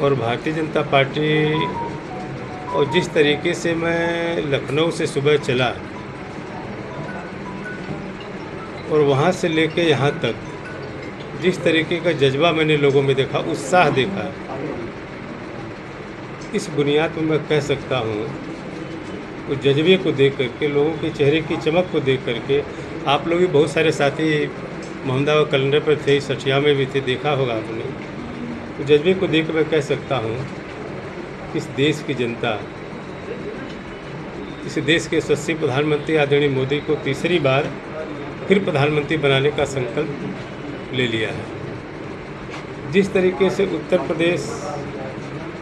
और भारतीय जनता पार्टी और जिस तरीके से मैं लखनऊ से सुबह चला और वहाँ से लेके यहाँ तक जिस तरीके का जज्बा मैंने लोगों में देखा, उत्साह देखा, इस बुनियाद पर मैं कह सकता हूँ उस जज्बे को देख करके, लोगों के चेहरे की चमक को देख करके, आप लोग भी बहुत सारे साथी मोहम्मदाबाद कैलेंडर पर थे, सठिया में भी थे, देखा होगा आपने। उस जज्बे को देख कर मैं कह सकता हूँ इस देश की जनता, इस देश के यशस्वी प्रधानमंत्री आदरणीय मोदी को तीसरी बार फिर प्रधानमंत्री बनाने का संकल्प ले लिया है। जिस तरीके से उत्तर प्रदेश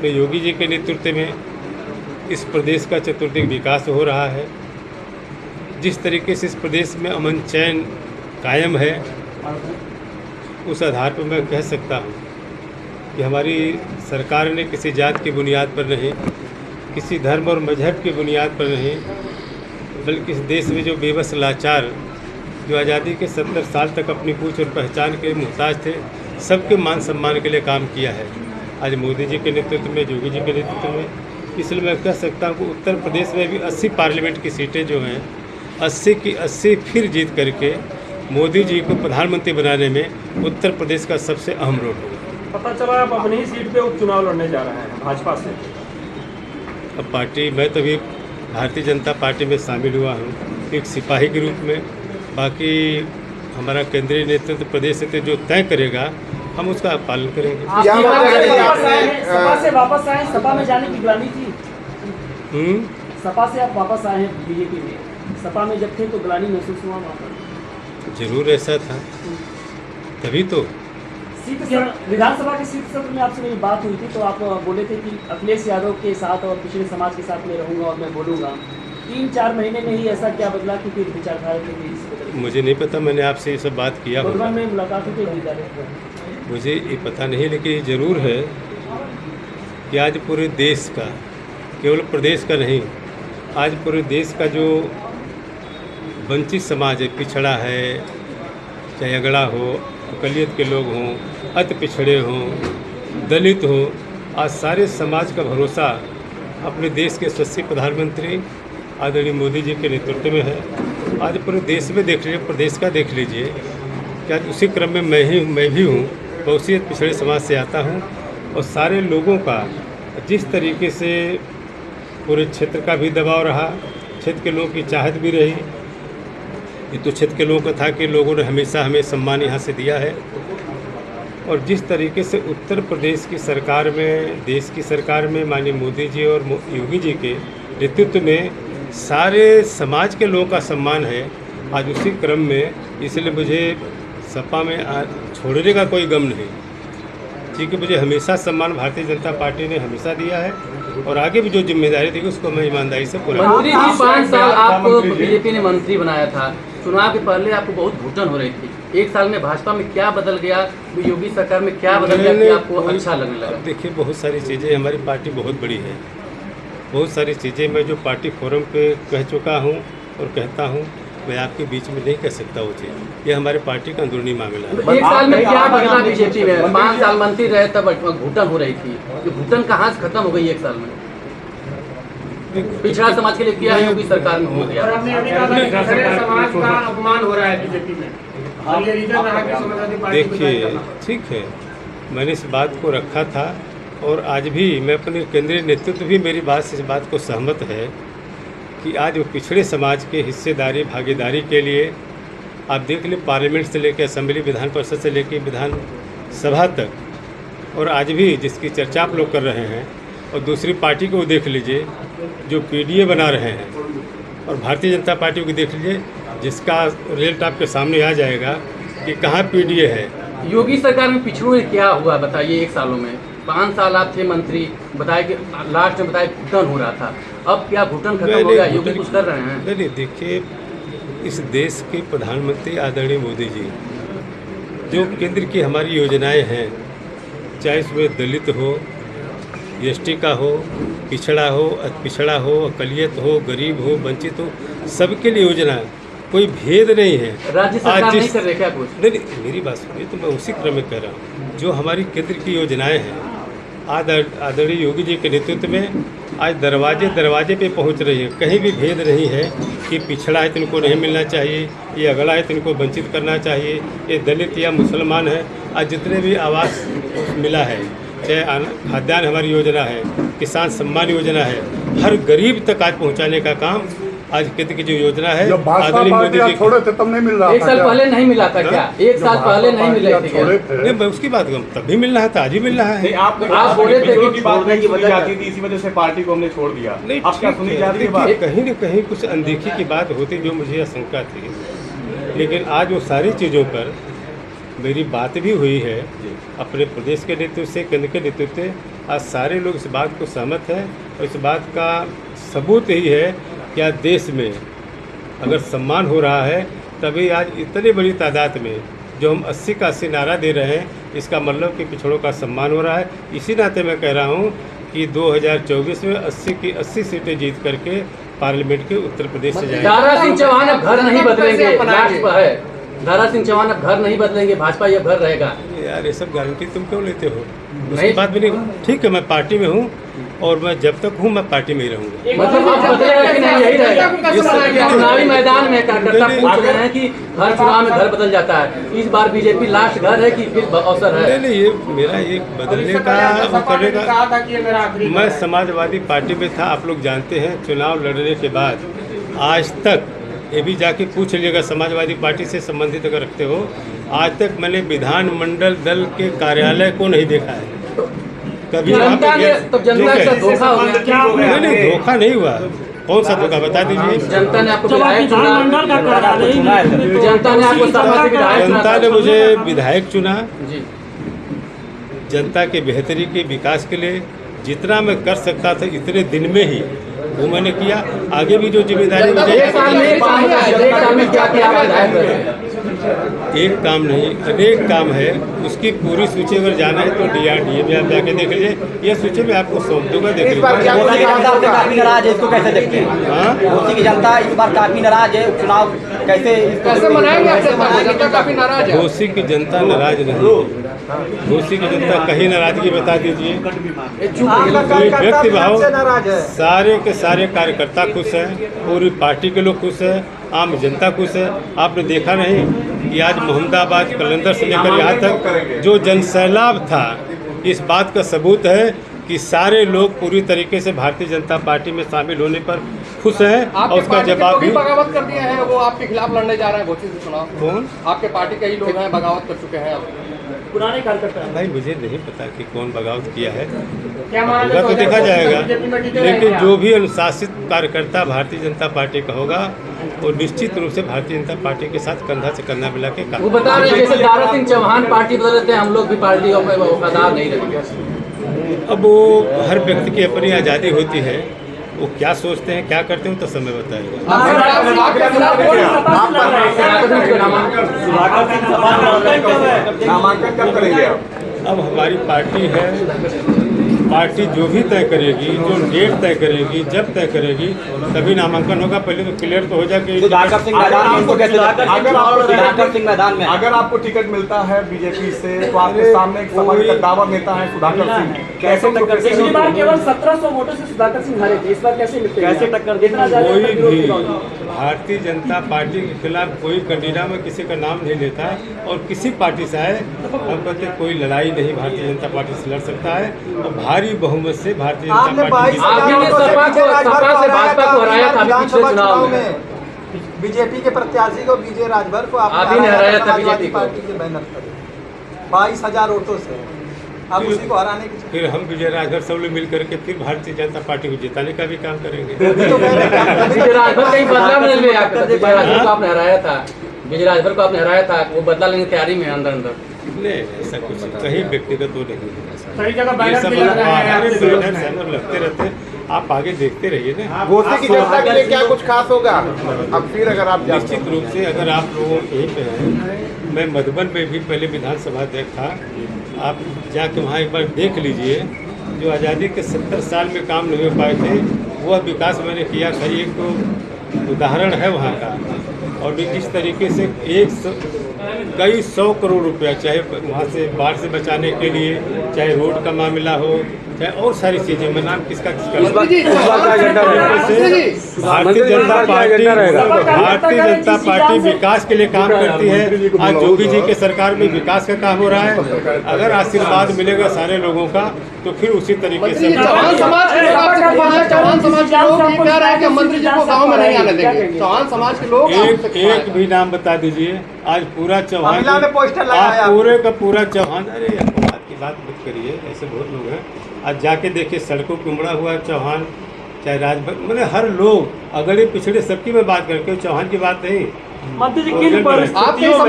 में योगी जी के नेतृत्व में इस प्रदेश का चतुर्दिक विकास हो रहा है, जिस तरीके से इस प्रदेश में अमन चैन कायम है, उस आधार पर मैं कह सकता हूँ कि हमारी सरकार ने किसी जात की बुनियाद पर नहीं, किसी धर्म और मजहब की बुनियाद पर नहीं, बल्कि इस देश में जो बेबस लाचार, जो आज़ादी के 70 साल तक अपनी पूछ और पहचान के मुहताज थे, सबके मान सम्मान के लिए काम किया है। आज मोदी जी के नेतृत्व में, योगी जी के नेतृत्व में, इसलिए मैं कह सकता हूँ कि उत्तर प्रदेश में भी 80 पार्लियामेंट की सीटें जो हैं 80 की 80 फिर जीत करके मोदी जी को प्रधानमंत्री बनाने में उत्तर प्रदेश का सबसे अहम रोल होगा। पता चला आप अपनी ही सीट पे उपचुनाव लड़ने जा रहे हैं भाजपा से। अब पार्टी, मैं तो भी भारतीय जनता पार्टी में शामिल हुआ हूँ एक सिपाही के रूप में। बाकी हमारा केंद्रीय नेतृत्व प्रदेश से जो तय करेगा हम उसका पालन करेंगे। सपा से वापस आए, सपा में जाने की ग्लानि थी। सपा से आप वापस आए हैं बीजेपी में, सपा में जब थे तो ग्लानि महसूस हुआ वहाँ पर? जरूर ऐसा था, तभी तो विधानसभा के सीट सत्र में आपसे मेरी बात हुई थी तो आप बोले थे कि अखिलेश यादव के साथ और पिछड़े समाज के साथ मैं रहूँगा और मैं बोलूँगा। 3-4 महीने में ही ऐसा क्या बदला कि फिर विचारधारा के बीच? मुझे नहीं पता, मैंने आपसे ये सब बात किया होगा, में मुलाकात हुई, मुझे ये पता नहीं, लेकिन ज़रूर है कि आज पूरे देश का, केवल प्रदेश का नहीं, आज पूरे देश का जो वंचित समाज है, पिछड़ा है, चाहे अगड़ा हो, अकलियत के लोग हों, अति पिछड़े हों, दलित हों, आज सारे समाज का भरोसा अपने देश के यशस्वी प्रधानमंत्री आदरणीय मोदी जी के नेतृत्व में है। आज पूरे देश में देख लीजिए, प्रदेश का देख लीजिए कि आज उसी क्रम में मैं भी हूँ, बहुसियत पिछड़े समाज से आता हूँ और सारे लोगों का जिस तरीके से पूरे क्षेत्र का भी दबाव रहा, क्षेत्र के लोगों की चाहत भी रही। ये तो क्षेत्र के लोगों का था कि लोगों ने हमेशा हमें सम्मान यहाँ से दिया है। और जिस तरीके से उत्तर प्रदेश की सरकार में, देश की सरकार में माननीय मोदी जी और योगी जी के नेतृत्व में सारे समाज के लोगों का सम्मान है, आज उसी क्रम में, इसलिए मुझे सपा में छोड़ने का कोई गम नहीं, क्योंकि मुझे हमेशा सम्मान भारतीय जनता पार्टी ने हमेशा दिया है और आगे भी जो जिम्मेदारी दी उसको मैं ईमानदारी से पूरा। मंत्री जी 5 साल आपको बीजेपी ने मंत्री बनाया था, चुनाव के पहले आपको बहुत घुटन हो रही थी, 1 साल में भाजपा में क्या बदल गया, योगी सरकार में क्या बदल गया कि आपको अच्छा लगने लगा? देखिए, बहुत सारी चीज़ें, हमारी पार्टी बहुत बड़ी है, बहुत सारी चीज़ें मैं जो पार्टी फोरम पे कह चुका हूँ और कहता हूँ, मैं आपके बीच में नहीं कह सकता वो चीज़। ये हमारे पार्टी का अंदरूनी मामला है। 1 साल में क्या बदला बीजेपी में? 5 साल मंत्री रहे तब घुटन हो रही थी, जो घुटन कहाँ से खत्म हो गई 1 साल में? पिछड़ा समाज के लिए किया है योगी सरकार में हो गया, समाज का अपमान हो रहा है बीजेपी में। देखिए, ठीक है, मैंने इस बात को रखा था और आज भी मैं अपने केंद्रीय नेतृत्व भी मेरी बात से इस बात को सहमत है कि आज वो पिछड़े समाज के हिस्सेदारी, भागीदारी के लिए आप देख लें, पार्लियामेंट से लेकर असेंबली, विधान परिषद से लेकर विधानसभा तक, और आज भी जिसकी चर्चा आप लोग कर रहे हैं, और दूसरी पार्टी को देख लीजिए जो पीडीए बना रहे हैं, और भारतीय जनता पार्टी को देख लीजिए जिसका रिजल्ट आपके सामने आ जाएगा कि कहाँ पीडीए है। योगी सरकार में पिछड़ों में क्या हुआ बताइए? 1 सालों में 5 साल आप थे मंत्री, बताया कि लास्ट में बताया घुटन हो रहा था, अब क्या घुटन खत्म हो गया? योगी कुछ कर रहे हैं? नहीं, देखिए, इस देश के प्रधानमंत्री आदरणीय मोदी जी, जो केंद्र की हमारी योजनाएं हैं, चाहे इसमें दलित हो, एसटी का हो, पिछड़ा हो, पिछड़ा हो, अकलियत हो, गरीब हो, वंचित हो, सबके लिए योजना, कोई भेद नहीं है। राज्य सरकार नहीं कर रही क्या कुछ? नहीं, मेरी बात सुनिए, तो मैं उसी क्रम में कह रहा हूँ, जो हमारी केंद्र की योजनाएं हैं आदरणीय योगी जी के नेतृत्व में आज दरवाजे दरवाजे पे पहुंच रही है। कहीं भी भेद नहीं है कि पिछड़ा है तो इनको नहीं मिलना चाहिए, ये अगला है तो इनको वंचित करना चाहिए, ये दलित या मुसलमान है। आज जितने भी आवास मिला है, चाहे खाद्यान्न हमारी योजना है, किसान सम्मान योजना है, हर गरीब तक आज पहुंचाने का काम आज केंद्र की जो योजना है जब भाजपा आदरणीय मोदी पार्टी जी छोड़े थे तब नहीं मिल रहा था। एक साल क्या? पहले नहीं मिला था क्या? एक साल पहले नहीं मिले थे क्या? छोड़े थे। नहीं, मैं उसकी बात करूँ, तब भी मिल रहा था, आज भी मिल रहा है। आप बोले थे कि की बात नहीं सुनी जाती थी, इसी वजह से पार्टी को हमने छोड़ दिया। नहीं, अब क्या ठीक सुनी है, जा रही है देखिए, बात? कहीं न कहीं कुछ अनदेखी की बात होती जो मुझे आशंका थी, लेकिन आज वो सारी चीज़ों पर मेरी बात भी हुई है अपने प्रदेश के नेतृत्व से, केंद्र के नेतृत्व से। आज सारे लोग इस बात को सहमत हैं और इस बात का सबूत यही है कि आज देश में अगर सम्मान हो रहा है तभी आज इतनी बड़ी तादाद में जो हम 80 का 80 नारा दे रहे हैं, इसका मतलब कि पिछड़ों का सम्मान हो रहा है। इसी नाते मैं कह रहा हूँ कि 2024 में 80 की 80 सीटें जीत करके पार्लियामेंट के उत्तर प्रदेश से जाएंगे। दारा सिंह चौहान अब घर नहीं बदलेंगे, लास्ट पर है। दारा सिंह चौहान अब घर नहीं बदलेंगे, भाजपा ये घर रहेगा। यार ये सब गारंटी तुम क्यों लेते हो? उसकी नहीं। बात भी नहीं। ठीक है, मैं पार्टी में हूँ और मैं जब तक हूँ मैं पार्टी में ही रहूँगा। मतलब अब बदलेगा कि नहीं, यही रहेगा। चुनावी मैदान में कार्यकर्ता पूछ रहे हैं कि हर चुनाव में घर बदल जाता है, इस बार बीजेपी लास्ट घर है कि फिर अवसर है? नहीं, ये मेरा एक बदलने का वो करने का। मैं समाजवादी पार्टी में था, आप लोग जानते हैं। चुनाव लड़ने के बाद आज तक ये भी जाके पूछ लीजिएगा, समाजवादी पार्टी से संबंधित अगर रखते हो, आज तक मैंने विधानमंडल दल के कार्यालय को नहीं देखा है कभी। जनता ने तब जनता के साथ धोखा हो गया। नहीं, धोखा नहीं हुआ। कौन सा धोखा बता दीजिए। जनता ने आपको विधायक चुना, जनता ने आपको सभा से विधायक चुना। जनता ने मुझे विधायक चुना। जी, जनता के बेहतरी के विकास के लिए जितना मैं कर सकता था इतने दिन में ही वो मैंने किया। आगे भी जो जिम्मेदारी मुझे एक साल में काम क्या है? एक साल में क्या किया आप विधायक रहे? एक काम नहीं, अनेक काम है। उसकी पूरी सूची अगर जाना है तो DRDA में आप जाके देख लीजिए। यह सूची मैं आपको सौंप दूंगा, देख लीजिए। काफी नाराज है, इसको कैसे देखते हैं? हाँ, घोसी की जनता इस बार काफी नाराज है। उपचुनाव कैसे मनाएंगे आप? जनता काफी नाराज है। घोसी की जनता नाराज नहीं है। घोसी की जनता कहीं नाराजगी बता दीजिए। कोई व्यक्ति भाव, सारे के सारे कार्यकर्ता खुश हैं, पूरी पार्टी के लोग खुश हैं, आम जनता खुश है। आपने देखा नहीं कि आज मोहम्मदाबाद कलंदर से लेकर यहाँ तक जो जनसैलाब था, इस बात का सबूत है कि सारे लोग पूरी तरीके से भारतीय जनता पार्टी में शामिल होने पर खुश हैं। और उसका जवाब भी बगावत कर दिए हैं, वो आपके खिलाफ लड़ने जा रहे हैं घोसी से चुनाव। कौन? आपके पार्टी के ही लोग हैं, बगावत कर चुके हैं। पुराने कार्यकर्ता हैं। भाई मुझे नहीं पता कि कौन बगावत किया है, क्या मान होगा तो देखा जाएगा। बीजेपी में टिके रहेंगे लेकिन आप? जो भी अनुशासित कार्यकर्ता भारतीय जनता पार्टी का होगा वो निश्चित रूप से भारतीय जनता पार्टी के साथ कंधा से कंधा मिला के काम। वो बता रहे हैं जैसे दारा सिंह चौहान पार्टी बदल देते हैं, हम लोग भी पार्टी में वफादार नहीं रहेंगे। अब वो हर व्यक्ति की अपनी आज़ादी होती है, वो क्या सोचते हैं क्या करते हैं तो समय बताएगा। नामांकन कब करेंगे आप? अब हमारी पार्टी है, पार्टी जो भी तय करेगी, जो डेट तय करेगी, जब तय करेगी तभी नामांकन होगा। पहले तो क्लियर तो हो जाए कि सुधाकर सिंह मैदान में इनको कैसे देखते हैं? सुधाकर सिंह मैदान में अगर आपको टिकट मिलता है बीजेपी से तो आपके सामने एक समाज दावा नेता है सुधाकर सिंह, कैसे टक्कर पिछली बार केवल 1700 वोटों से सुधाकर सिंह हारे थे, इस बार कैसे निपटेंगे? कैसे टक्कर कितना ज्यादा कोई विरोध भी के बावजूद? भारतीय जनता पार्टी के खिलाफ कोई कंडीडा में किसी का नाम नहीं लेता और किसी पार्टी से आए, हम कहते हैं कोई लड़ाई नहीं भारतीय जनता पार्टी से लड़ सकता है और भारी बहुमत से भारतीय जनता पार्टी जीत आपने सकती है। सपा से भाजपा को हराया था अभी पिछले चुनाव में। बीजेपी के प्रत्याशी को विजय राजभर को आप ही ने हराया था बीजेपी को। पार्टी के बैनर पर 22,000 वोटों से। अब उसी को हराने की फिर हम विजय राजभर सब लोग मिल करके फिर भारतीय जनता पार्टी को जिताने का भी काम करेंगे। विजय राजभर कहीं बदला में ले आपका? विजय राजभर को आपने हराया था, विजय राजभर को आपने हराया था, वो बदला लेने की तैयारी में अंदर अंदर। नहीं, ऐसा कुछ कहीं व्यक्तिगत वो नहीं है। सही जगह ये बैनर सब भी लग रहे हैं हमारे आपके बैनर सैनर लगते रहते हैं, आप आगे देखते रहिए ना। घोसी की जनता के लिए क्या कुछ खास होगा अब फिर अगर आप निश्चित रूप से अगर आप लोग यहीं पे हैं, मैं मधुबन में भी पहले विधानसभा अध्यक्ष था, आप जाके वहाँ एक बार देख लीजिए। जो आज़ादी के 70 साल में काम नहीं हो पाए थे वह विकास मैंने किया था। एक तो उदाहरण है वहाँ का। और भी किस तरीके से कई 100 करोड़ रुपया, चाहे वहाँ से बाढ़ से बचाने के लिए, चाहे रोड का मामला हो, चाहे और सारी चीजें, मैं नाम किसका इस बार क्या एजेंडा रहेगा? भारतीय जनता पार्टी विकास के लिए काम करती है। आज जोगी जी के सरकार में विकास का काम हो रहा है। अगर आशीर्वाद मिलेगा सारे लोगों का तो फिर उसी तरीके से चौहान समाज के लोग ये कह रहे हैं कि मंत्री जी को गाँव में नहीं आने देंगे। चौहान समाज के लोग एक भी नाम बता दीजिए। आज पूरा चौहान, महिला में पोस्टर लगाया आप पूरे का पूरा चौहान, अरे अपवाद की बात मत करिए, ऐसे बहुत लोग हैं। आज जाके देखिए सड़कों पे उमड़ा हुआ चौहान, चाहे राजभर, मैंने हर लोग अगले पिछड़े सबकी मैं बात करके चौहान की बात नहीं। मंत्री जी किन परिस्थितियों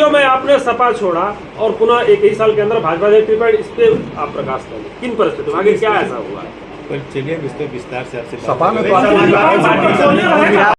में आपने सपा छोड़ा और पुनः एक ही साल के अंदर भाजपा ने टिकट, इस पे आप प्रकाश करें किन परिस्थितियों में आगे क्या ऐसा हुआ है? पर चलिए विस्तार से आपसे सपा में